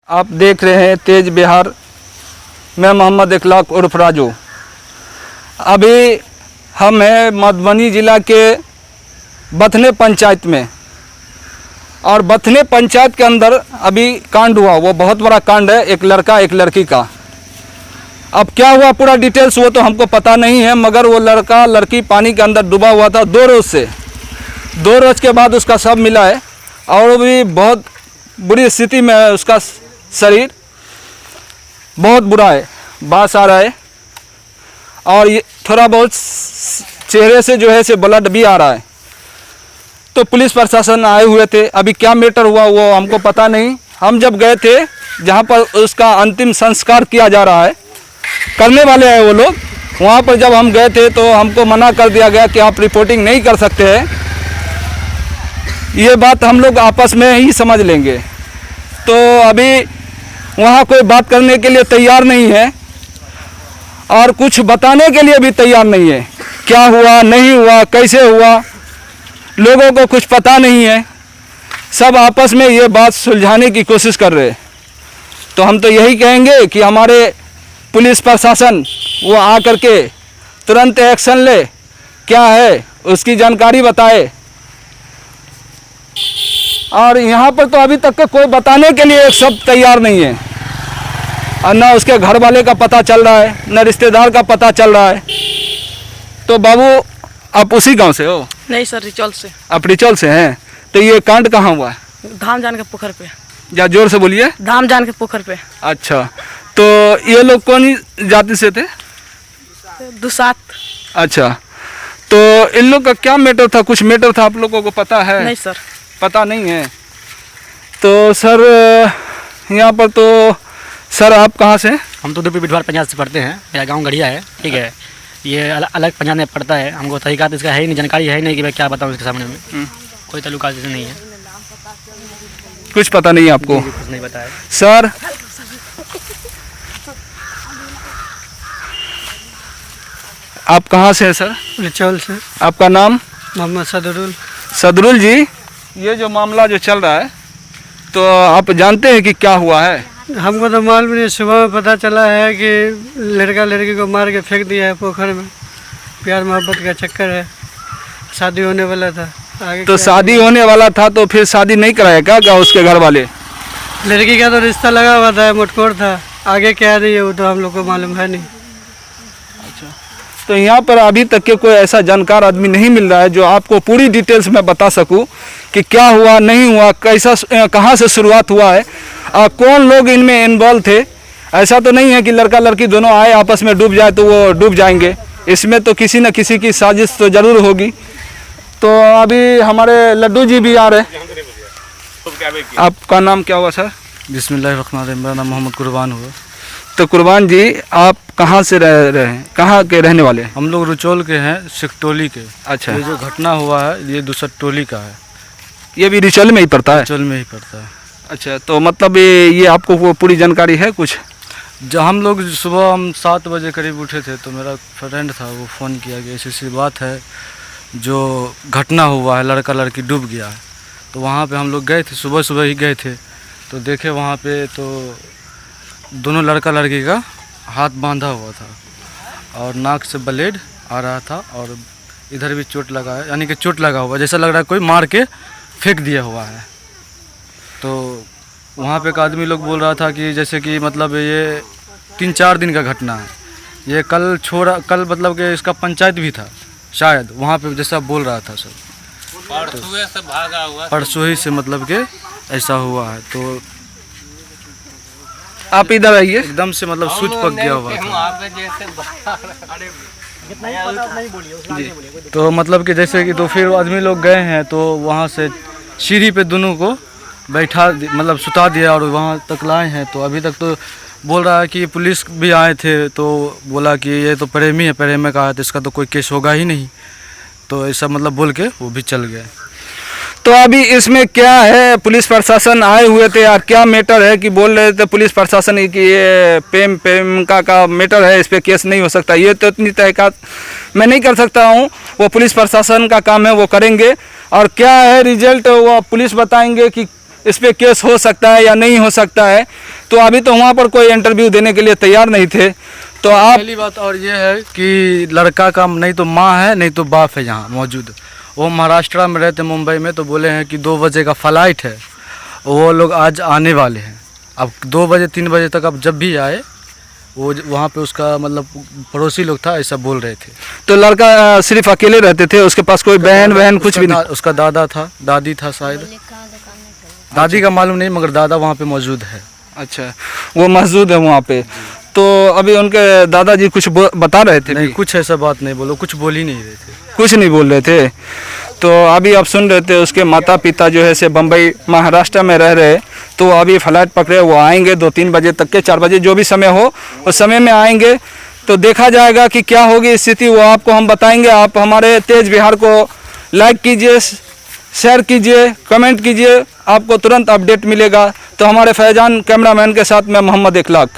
आप देख रहे हैं तेज बिहार। मैं मोहम्मद इखलाक उर्फ राजू। अभी हम हैं मधुबनी ज़िला के बथने पंचायत में, और बथने पंचायत के अंदर अभी कांड हुआ। वो बहुत बड़ा कांड है, एक लड़का एक लड़की का। अब क्या हुआ पूरा डिटेल्स वो तो हमको पता नहीं है, मगर वो लड़का लड़की पानी के अंदर डूबा हुआ था 2 रोज़ से। 2 रोज़ के बाद उसका शव मिला है, और वो भी बहुत बुरी स्थिति में है। उसका शरीर बहुत बुरा है, बास आ रहा है, और ये थोड़ा बहुत चेहरे से जो है से ब्लड भी आ रहा है। तो पुलिस प्रशासन आए हुए थे। अभी क्या मैटर हुआ वो हमको पता नहीं। हम जब गए थे जहाँ पर उसका अंतिम संस्कार किया जा रहा है, करने वाले हैं वो लोग, वहाँ पर जब हम गए थे तो हमको मना कर दिया गया कि आप रिपोर्टिंग नहीं कर सकते हैं। ये बात हम लोग आपस में ही समझ लेंगे। तो अभी वहाँ कोई बात करने के लिए तैयार नहीं है, और कुछ बताने के लिए भी तैयार नहीं है। क्या हुआ नहीं हुआ, कैसे हुआ, लोगों को कुछ पता नहीं है। सब आपस में ये बात सुलझाने की कोशिश कर रहे हैं। तो हम तो यही कहेंगे कि हमारे पुलिस प्रशासन वो आ कर के तुरंत एक्शन ले, क्या है उसकी जानकारी बताए। और यहाँ पर तो अभी तक के कोई बताने के लिए एक शब्द तैयार नहीं है, और ना उसके घर वाले का पता चल रहा है, न रिश्तेदार का पता चल रहा है। तो बाबू आप उसी गांव से हो? नहीं सर, रिचौल से। आप रिचौल से हैं? तो ये कांड कहाँ हुआ है? धाम जान के पोखर पे। या जोर से बोलिए। धाम जान के पोखर पे। अच्छा, तो ये लोग कौन जाति से थे? दुसात। अच्छा, तो इन लोग का क्या मैटर था? कुछ मैटर था, आप लोगों को पता है? नहीं सर, पता नहीं है। तो सर यहाँ पर तो सर आप कहाँ से? हम तो उदयपुर बिटवार पंजाब से पढ़ते हैं। मेरा गांव गढ़िया है, ठीक है। ये अलग पंजाब में पड़ता है। हमको तरीका इसका है ही नहीं, जानकारी है ही नहीं कि मैं क्या बताऊँ इसके सामने में। कोई ताल्लुका से नहीं है, कुछ पता नहीं आपको? कुछ नहीं पता है सर। आप कहाँ से हैं सर? रिचौल से। आपका नाम? मोहम्मद सदरुल। सदरुल जी, ये जो मामला जो चल रहा है, तो आप जानते हैं कि क्या हुआ है? हमको तो मालूम नहीं। सुबह में पता चला है कि लड़का लड़की को मार के फेंक दिया है पोखर में। प्यार मोहब्बत का चक्कर है, शादी होने वाला था। आगे तो शादी होने वाला था तो फिर शादी नहीं कराया क्या उसके घर वाले? लड़की का तो रिश्ता लगा हुआ था, मुठकोर था। आगे क्या नहीं है वो तो हम लोग को मालूम है नहीं। तो यहाँ पर अभी तक के कोई ऐसा जानकार आदमी नहीं मिल रहा है जो आपको पूरी डिटेल्स में बता सकूं कि क्या हुआ नहीं हुआ, कैसा कहाँ से शुरुआत हुआ है, कौन लोग इनमें इन्वॉल्व थे। ऐसा तो नहीं है कि लड़का लड़की दोनों आए आपस में डूब जाए तो वो डूब जाएंगे। इसमें तो किसी न किसी की साजिश तो ज़रूर होगी। तो अभी हमारे लड्डू जी भी आ रहे हैं। आपका नाम क्या हुआ सर? बिस्मिल्लाहिर्रहमानिर्रहीम। मेरा नाम मोहम्मद कुर्बान हुआ। तो कुर्बान जी, आप कहाँ से रह रहे हैं, कहाँ के रहने वाले हैं? हम लोग रुचौल के हैं, सिकटोली के। अच्छा, ये जो घटना हुआ है ये दुसटोली का है। ये भी रिचौल में ही पड़ता है? रुचौल में ही पड़ता है। अच्छा, तो मतलब ये आपको वो पूरी जानकारी है कुछ? जब हम लोग सुबह 7 बजे करीब उठे थे तो मेरा फ्रेंड था, वो फ़ोन किया कि ऐसी बात है, जो घटना हुआ है, लड़का लड़की डूब गया है। तो वहाँ पे हम लोग गए थे, सुबह सुबह ही गए थे। तो देखे वहाँ पे तो दोनों लड़का लड़की का हाथ बांधा हुआ था, और नाक से ब्लेड आ रहा था, और इधर भी चोट लगा है, यानी कि चोट लगा हुआ, जैसा लग रहा है कोई मार के फेंक दिया हुआ है। तो वहाँ पे एक आदमी लोग बोल रहा था कि जैसे कि मतलब ये 3-4 दिन का घटना है, ये कल मतलब कि इसका पंचायत भी था शायद, वहाँ पे जैसा बोल रहा था सर। परसों से भागा हुआ, परसों ही से मतलब कि ऐसा हुआ है। तो आप इधर आइए। एकदम से मतलब सूझ पक गया हुआ था। तो मतलब कि जैसे कि तो फिर आदमी लोग गए हैं, तो वहाँ से सीढ़ी पे दोनों को बैठा मतलब सुता दिया, और वहाँ तक लाए हैं। तो अभी तक तो बोल रहा है कि पुलिस भी आए थे, तो बोला कि ये तो प्रेमी है, प्रेमी का है तो इसका तो कोई केस होगा ही नहीं। तो ऐसा मतलब बोल के वो भी चल गए। तो अभी इसमें क्या है, पुलिस प्रशासन आए हुए थे और क्या मैटर है कि बोल रहे थे पुलिस प्रशासन कि ये प्रेमिका का मैटर है, इस पर केस नहीं हो सकता। ये तो इतनी तहकीकात मैं नहीं कर सकता हूँ, वो पुलिस प्रशासन का काम है, वो करेंगे। और क्या है रिजल्ट वो पुलिस बताएंगे कि इस पे केस हो सकता है या नहीं हो सकता है, तो अभी तो वहाँ पर कोई इंटरव्यू देने के लिए तैयार नहीं थे। तो आप पहली बात और ये है कि लड़का का नहीं तो माँ है नहीं तो बाप है यहाँ मौजूद। वो महाराष्ट्र में रहते, मुंबई में, तो बोले हैं कि 2 बजे का फ्लाइट है, वो लोग आज आने वाले हैं। अब 2 बजे 3 बजे तक अब जब भी आए, वो वहाँ पे उसका मतलब पड़ोसी लोग था ऐसा बोल रहे थे। तो लड़का सिर्फ अकेले रहते थे, उसके पास कोई बहन कुछ भी नहीं? उसका दादा था, दादी था शायद, दादी का मालूम नहीं, मगर दादा वहाँ पे मौजूद है। अच्छा, वो मौजूद है वहाँ पे। तो अभी उनके दादाजी कुछ बता रहे थे? नहीं, कुछ ऐसा बात नहीं बोलो, कुछ बोल ही नहीं रहे थे, कुछ नहीं बोल रहे थे। तो अभी आप सुन रहे थे उसके माता पिता जो है से बम्बई महाराष्ट्र में रह रहे, तो अभी फ्लाइट पकड़े, वो आएंगे 2-3 बजे तक के, 4 बजे जो भी समय हो उस समय में आएंगे। तो देखा जाएगा कि क्या होगी स्थिति, वो आपको हम बताएंगे। आप हमारे तेज बिहार को लाइक कीजिए, शेयर कीजिए, कमेंट कीजिए, आपको तुरंत अपडेट मिलेगा। तो हमारे फैजान कैमरामैन के साथ मैं मोहम्मद इखलाक।